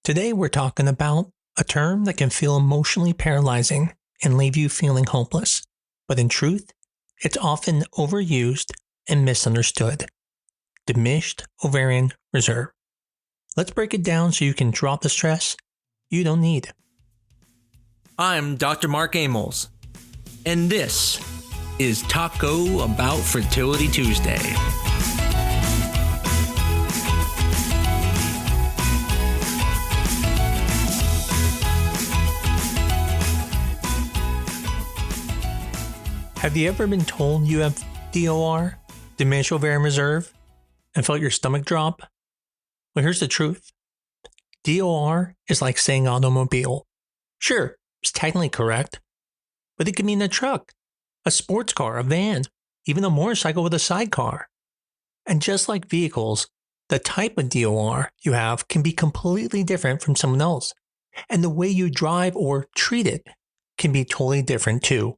Today we're talking about a term that can feel emotionally paralyzing and leave you feeling hopeless, but in truth, it's often overused and misunderstood. Diminished Ovarian Reserve. Let's break it down so you can drop the stress you don't need. I'm Dr. Mark Amols, and this is Taco Bout Fertility Tuesday. Have you ever been told you have DOR, Diminished Ovarian Reserve, and felt your stomach drop? Well, here's the truth. DOR is like saying automobile. Sure, it's technically correct, but it could mean a truck, a sports car, a van, even a motorcycle with a sidecar. And just like vehicles, the type of DOR you have can be completely different from someone else. And the way you drive or treat it can be totally different too.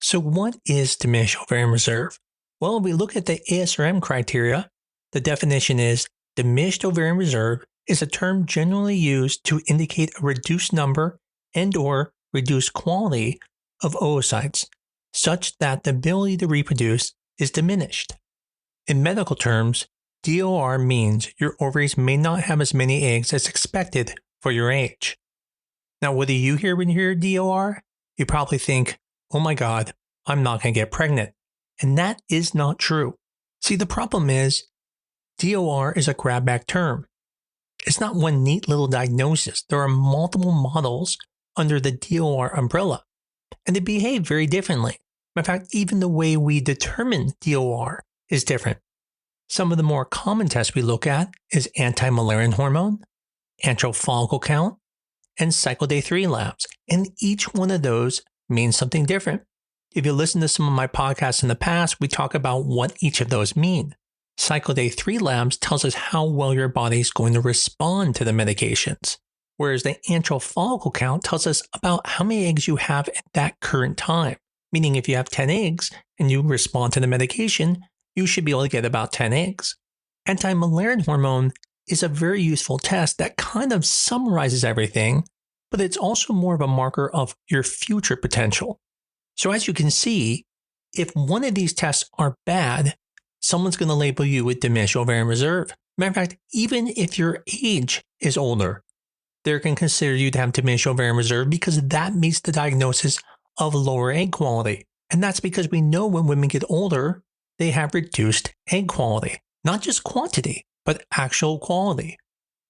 So what is Diminished Ovarian Reserve? Well, if we look at the ASRM criteria, the definition is Diminished Ovarian Reserve is a term generally used to indicate a reduced number and/or reduced quality of oocytes, such that the ability to reproduce is diminished. In medical terms, DOR means your ovaries may not have as many eggs as expected for your age. Now, what do you hear when you hear DOR? You probably think, oh my God, I'm not going to get pregnant. And that is not true. See, the problem is DOR is a grab-bag term. It's not one neat little diagnosis. There are multiple models under the DOR umbrella, and they behave very differently. In fact, even the way we determine DOR is different. Some of the more common tests we look at is anti-Müllerian hormone, antral follicle count, and cycle day 3 labs, and each one of those means something different. If you listen to some of my podcasts in the past, we talk about what each of those mean. Cycle day 3 labs tells us how well your body is going to respond to the medications, whereas the antral follicle count tells us about how many eggs you have at that current time. Meaning if you have 10 eggs and you respond to the medication, you should be able to get about 10 eggs. Anti-Müllerian hormone is a very useful test that kind of summarizes everything, but it's also more of a marker of your future potential. So as you can see, if one of these tests are bad, someone's going to label you with Diminished Ovarian Reserve. Matter of fact, even if your age is older, they're going to consider you to have Diminished Ovarian Reserve because that meets the diagnosis of lower egg quality. And that's because we know when women get older, they have reduced egg quality. Not just quantity, but actual quality.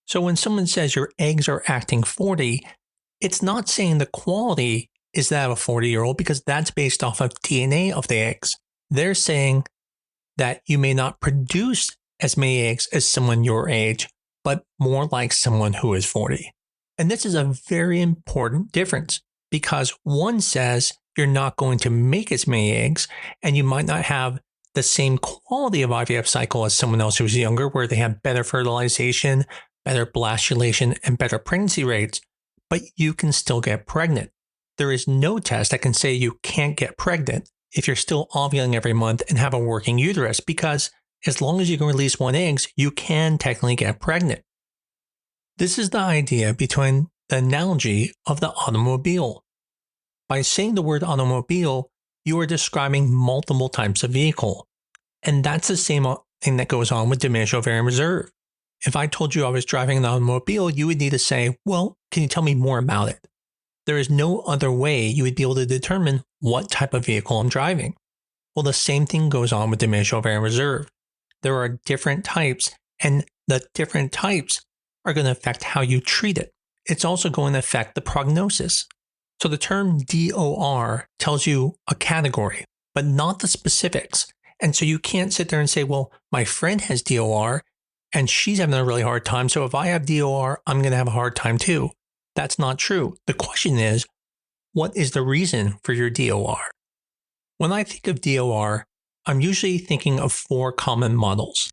So when someone says your eggs are acting 40, it's not saying the quality is that of a 40-year-old because that's based off of DNA of the eggs. They're saying that you may not produce as many eggs as someone your age, but more like someone who is 40. And this is a very important difference because one says you're not going to make as many eggs and you might not have the same quality of IVF cycle as someone else who's younger where they have better fertilization, better blastulation, and better pregnancy rates, but you can still get pregnant. There is no test that can say you can't get pregnant if you're still ovulating every month and have a working uterus because as long as you can release 1 egg, you can technically get pregnant. This is the idea between the analogy of the automobile. By saying the word automobile, you are describing multiple types of vehicle. And that's the same thing that goes on with Diminished Ovarian Reserve. If I told you I was driving an automobile, you would need to say, well, can you tell me more about it? There is no other way you would be able to determine what type of vehicle I'm driving. Well, the same thing goes on with Diminished Ovarian Reserve. There are different types, and the different types are going to affect how you treat it. It's also going to affect the prognosis. So the term DOR tells you a category, but not the specifics. And so you can't sit there and say, well, my friend has DOR and she's having a really hard time. So if I have DOR, I'm going to have a hard time too. That's not true. The question is, what is the reason for your DOR? When I think of DOR, I'm usually thinking of 4 common models: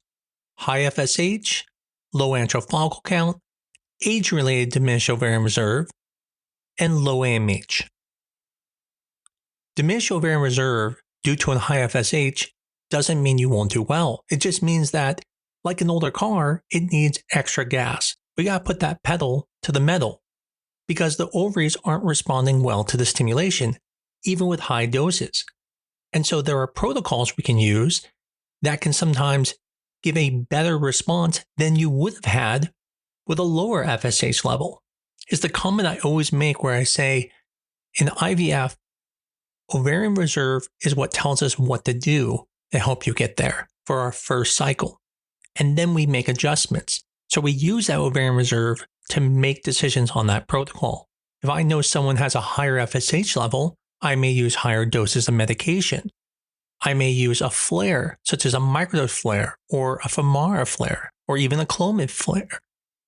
high FSH, low antral follicle count, age-related diminished ovarian reserve, and low AMH. Diminished ovarian reserve due to a high FSH doesn't mean you won't do well. It just means that, like an older car, it needs extra gas. we got to put that pedal to the metal because the ovaries aren't responding well to the stimulation, even with high doses. And so there are protocols we can use that can sometimes give a better response than you would have had with a lower FSH level. It's the comment I always make where I say, in IVF, ovarian reserve is what tells us what to do to help you get there for our first cycle. And then we make adjustments. So we use that ovarian reserve to make decisions on that protocol. If I know someone has a higher FSH level, I may use higher doses of medication. I may use a flare, such as a microdose flare or a Femara flare or even a Clomid flare.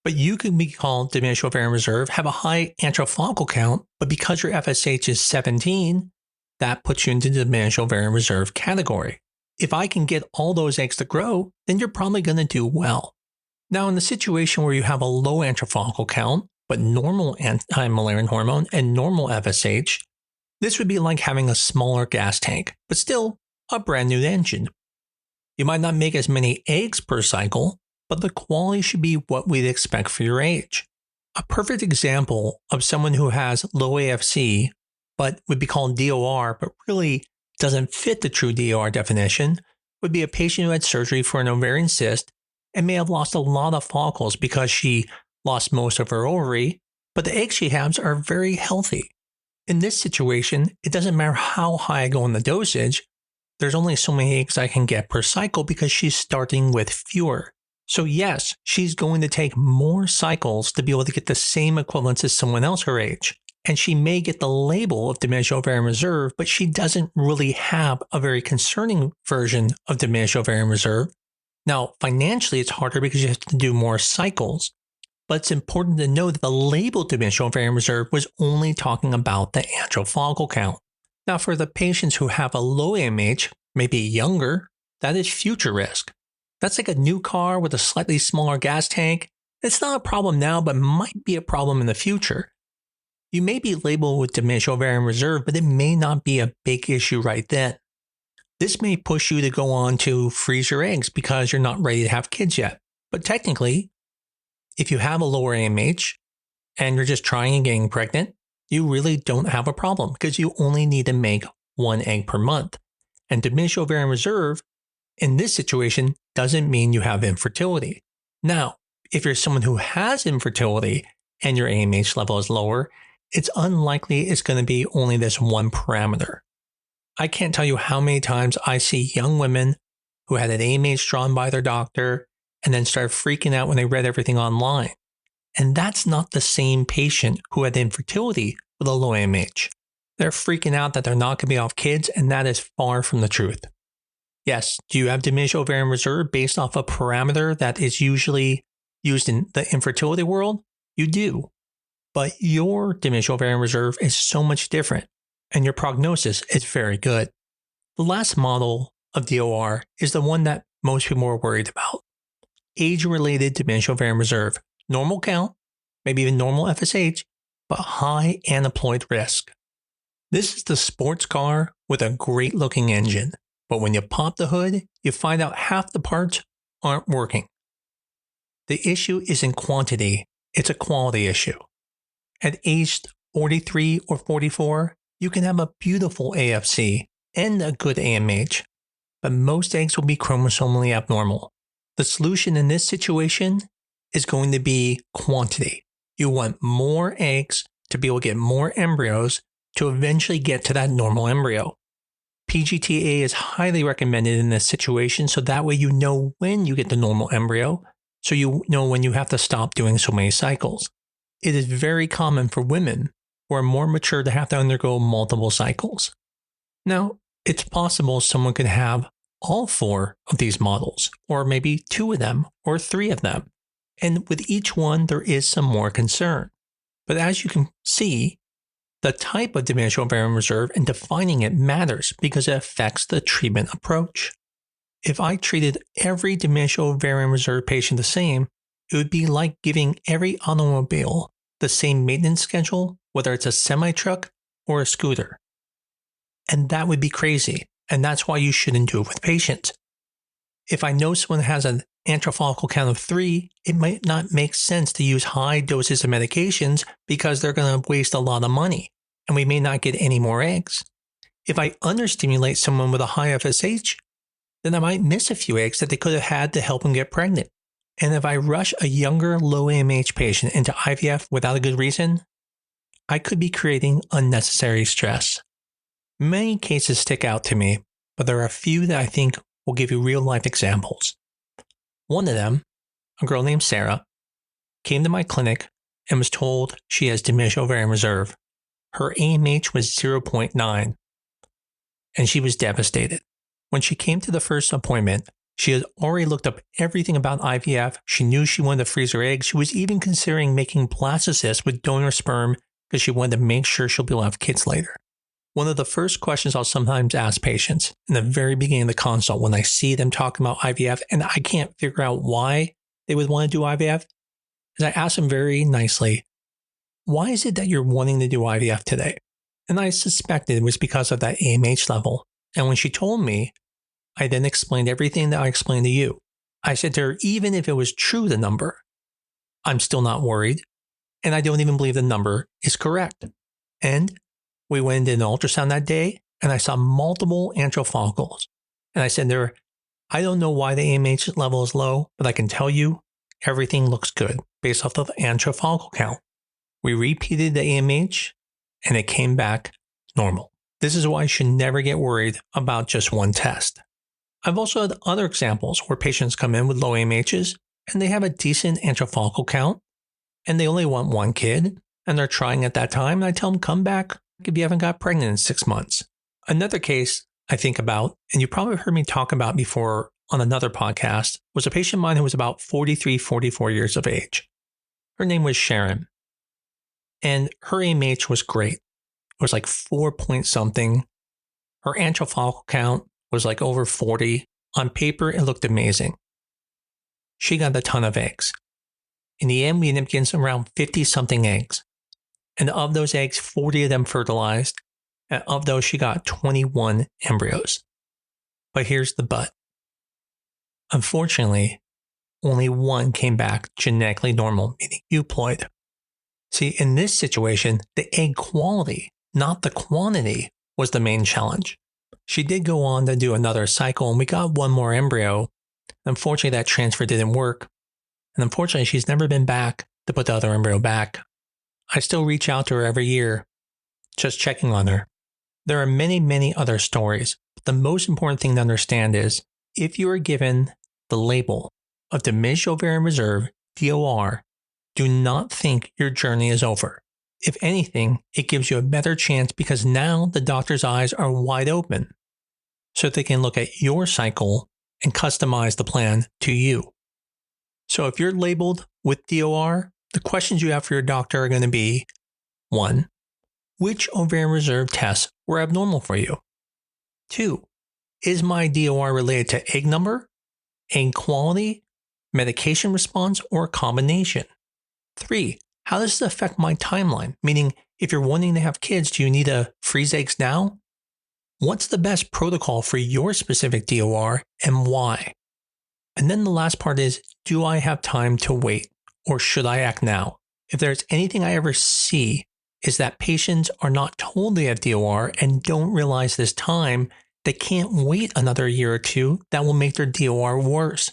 But you can be called diminished ovarian reserve, have a high antral follicle count, but because your FSH is 17, that puts you into the diminished ovarian reserve category. If I can get all those eggs to grow, then you're probably going to do well. Now, in the situation where you have a low antral follicle count, but normal anti-Müllerian hormone and normal FSH, this would be like having a smaller gas tank, but still a brand new engine. You might not make as many eggs per cycle, but the quality should be what we'd expect for your age. A perfect example of someone who has low AFC, but would be called DOR, but really doesn't fit the true DOR definition, would be a patient who had surgery for an ovarian cyst and may have lost a lot of follicles because she lost most of her ovary, but the eggs she has are very healthy. In this situation, it doesn't matter how high I go in the dosage, there's only so many eggs I can get per cycle because she's starting with fewer. So yes, she's going to take more cycles to be able to get the same equivalence as someone else her age. And she may get the label of diminished ovarian reserve, but she doesn't really have a very concerning version of diminished ovarian reserve. Now, financially, it's harder because you have to do more cycles. But it's important to know that the label diminished ovarian reserve was only talking about the antral follicle count. Now, for the patients who have a low AMH, maybe younger, that is future risk. That's like a new car with a slightly smaller gas tank. It's not a problem now, but might be a problem in the future. You may be labeled with diminished ovarian reserve, but it may not be a big issue right then. This may push you to go on to freeze your eggs because you're not ready to have kids yet. But technically, if you have a lower AMH and you're just trying and getting pregnant, you really don't have a problem because you only need to make 1 egg per month. And diminished ovarian reserve in this situation doesn't mean you have infertility. Now, if you're someone who has infertility and your AMH level is lower, it's unlikely it's going to be only this one parameter. I can't tell you how many times I see young women who had an AMH drawn by their doctor and then started freaking out when they read everything online. And that's not the same patient who had infertility with a low AMH. They're freaking out that they're not going to be off kids, and that is far from the truth. Yes, do you have diminished ovarian reserve based off a parameter that is usually used in the infertility world? You do. But your diminished ovarian reserve is so much different, and your prognosis is very good. The last model of DOR is the one that most people are worried about. Age-related diminished ovarian reserve. Normal count, maybe even normal FSH, but high aneuploid risk. This is the sports car with a great-looking engine. But when you pop the hood, you find out half the parts aren't working. The issue isn't quantity, it's a quality issue. At age 43 or 44, you can have a beautiful AFC and a good AMH, but most eggs will be chromosomally abnormal. The solution in this situation is going to be quantity. You want more eggs to be able to get more embryos to eventually get to that normal embryo. PGTA is highly recommended in this situation, so that way you know when you get the normal embryo, so you know when you have to stop doing so many cycles. It is very common for women who are more mature to have to undergo multiple cycles. Now, it's possible someone could have all 4 of these models, or maybe 2 of them, or 3 of them. And with each one, there is some more concern. But as you can see, the type of diminished ovarian reserve and defining it matters because it affects the treatment approach. If I treated every diminished ovarian reserve patient the same, it would be like giving every automobile the same maintenance schedule, whether it's a semi-truck or a scooter. And that would be crazy, and that's why you shouldn't do it with patients. If I know someone has an antral follicle count of 3, it might not make sense to use high doses of medications because they're going to waste a lot of money, and we may not get any more eggs. If I understimulate someone with a high FSH, then I might miss a few eggs that they could have had to help them get pregnant. And if I rush a younger low AMH patient into IVF without a good reason, I could be creating unnecessary stress. Many cases stick out to me, but there are a few that I think will give you real-life examples. One of them, a girl named Sarah, came to my clinic and was told she has diminished ovarian reserve. Her AMH was 0.9, and she was devastated. When she came to the first appointment, she had already looked up everything about IVF. She knew she wanted to freeze her eggs. She was even considering making blastocysts with donor sperm because she wanted to make sure she'll be able to have kids later. One of the first questions I'll sometimes ask patients in the very beginning of the consult when I see them talking about IVF and I can't figure out why they would want to do IVF is I ask them very nicely, why is it that you're wanting to do IVF today? And I suspected it was because of that AMH level. And when she told me, I then explained everything that I explained to you. I said to her, even if it was true, the number, I'm still not worried. And I don't even believe the number is correct. And we went in an ultrasound that day and I saw multiple antral follicles. And I said to her, I don't know why the AMH level is low, but I can tell you everything looks good based off of antral follicle count. We repeated the AMH and it came back normal. This is why you should never get worried about just one test. I've also had other examples where patients come in with low AMHs and they have a decent antral follicle count and they only want one kid and they're trying at that time. And I tell them, come back if you haven't got pregnant in 6 months. Another case I think about, and you probably heard me talk about before on another podcast, was a patient of mine who was about 43, 44 years of age. Her name was Sharon. And her AMH was great. It was like 4 point something. Her antral follicle count was like over 40. On paper, it looked amazing. She got a ton of eggs. In the end, we ended up getting some around 50 something eggs. And of those eggs, 40 of them fertilized. And of those, she got 21 embryos. But here's the but. Unfortunately, only one came back genetically normal, meaning euploid. See, in this situation, the egg quality, not the quantity, was the main challenge. She did go on to do another cycle, and we got one more embryo. Unfortunately, that transfer didn't work. And unfortunately, she's never been back to put the other embryo back. I still reach out to her every year, just checking on her. There are many, many other stories. But the most important thing to understand is, if you are given the label of Diminished Ovarian Reserve, DOR, do not think your journey is over. If anything, it gives you a better chance because now the doctor's eyes are wide open so they can look at your cycle and customize the plan to you. So if you're labeled with DOR, the questions you have for your doctor are going to be, 1, which ovarian reserve tests were abnormal for you? 2, is my DOR related to egg number, egg quality, medication response, or a combination? 3, how does this affect my timeline? Meaning, if you're wanting to have kids, do you need to freeze eggs now? What's the best protocol for your specific DOR and why? And then the last part is, do I have time to wait or should I act now? If there's anything I ever see is that patients are not told they have DOR and don't realize this time, they can't wait another year or two. That will make their DOR worse.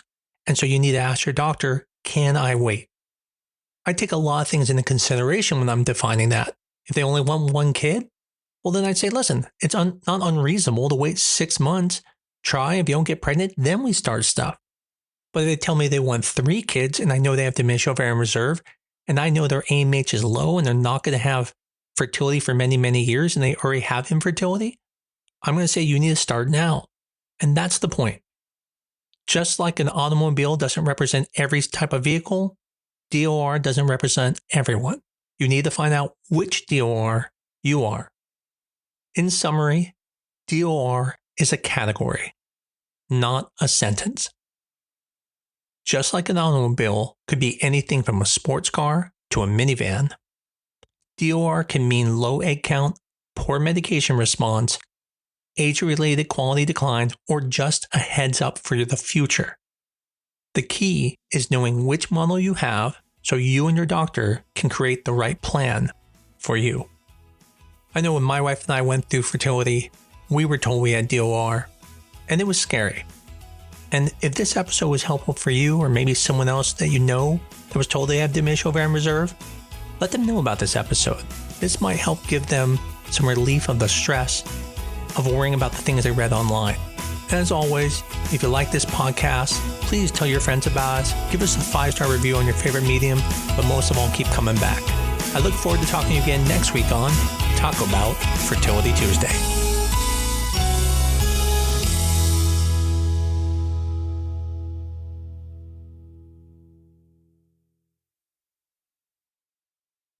And so you need to ask your doctor, can I wait? I take a lot of things into consideration when I'm defining that. If they only want one kid, well, then I'd say, listen, it's not unreasonable to wait 6 months. Try. If you don't get pregnant, then we start stuff. But if they tell me they want 3 kids and I know they have diminished ovarian reserve and I know their AMH is low and they're not going to have fertility for many, many years and they already have infertility, I'm going to say you need to start now. And that's the point. Just like an automobile doesn't represent every type of vehicle, DOR doesn't represent everyone. You need to find out which DOR you are. In summary, DOR is a category, not a sentence. Just like an automobile could be anything from a sports car to a minivan, DOR can mean low egg count, poor medication response, age-related quality declines, or just a heads up for the future. The key is knowing which model you have so you and your doctor can create the right plan for you. I know when my wife and I went through fertility, we were told we had DOR, and it was scary. And if this episode was helpful for you, or maybe someone else that you know that was told they have Diminished Ovarian Reserve, let them know about this episode. This might help give them some relief of the stress of worrying about the things they read online. And as always, if you like this podcast, please tell your friends about us. Give us a 5-star review on your favorite medium, but most of all, keep coming back. I look forward to talking to you again next week on Taco Bout Fertility Tuesday.